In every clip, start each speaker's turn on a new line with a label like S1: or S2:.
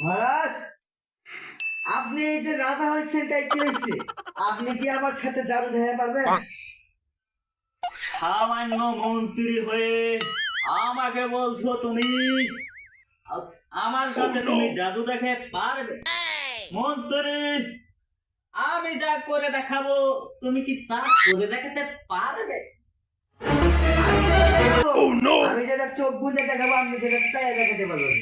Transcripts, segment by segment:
S1: মহারাজ, আপনি এই যে রাজা হয়েছেন তাই কি হয়েছে? আপনি কি আমার সাথে জাদু দেখাতে পারবেন?
S2: সামান্য মন্ত্রী হয়ে আমাকে বলছো তুমি আমার সাথে তুমি জাদু দেখে পারবে? মন্ত্রী, আমি যা করে দেখাবো তুমি কি তা করে দেখাতে পারবে?
S1: আমি যেটা চোখ বুঝে দেখাবো, আপনি যেটা চাইয়া দেখাতে পারবেন।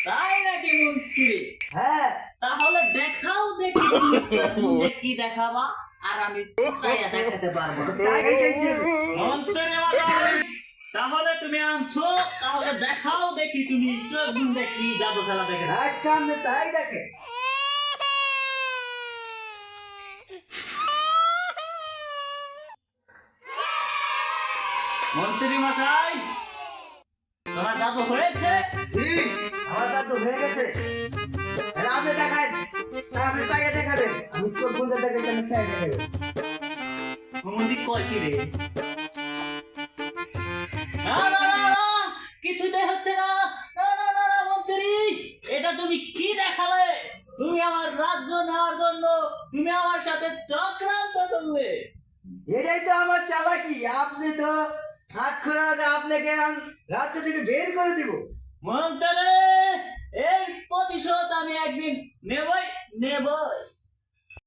S2: তাই নাকি মন্ত্রী?
S1: হ্যাঁ,
S2: তাহলে দেখাও দেখি তুমি চোখ বুজে কি দেখাবা আর আমি চাইয়া দেখাতে পারবো না।
S1: তাই চাইছি আমি।
S2: মন্ত্রী মশাই, তাহলে তুমি আনছো, তাহলে দেখাও দেখি তুমি চোখ বুজে কি জাদু খেলা দেখে।
S1: আচ্ছা, আপনি তাই দেখেন।
S2: মন্ত্রী মশাই, তোমার জাদু হয়েছে?
S1: জি, আমার জাদু হয়ে গেছে। তাহলে আপনি দেখান, আপনি চাইয়া দেখাবেন। আমি চোখ বুঝে দেখেন, আমি চাইয়া দেখাবেন।
S2: মন্ত্রী কয় কি রে? না না না না, কিছুতেই হচ্ছে না। না না না না মন্ত্রী, এটা তুমি কি দেখালে? তুমি আমার রাজ্য নেওয়ার জন্য তুমি আমার সাথে চক্রান্ত করলে।
S1: এটাই তো আমার চালাকি। আপনি তো হাত খোলা, আপনাকে আমি রাজ্য থেকে বের করে দিব।
S2: মন্ত্রী, এর প্রতিশোধ আমি একদিন নেবই নেবই।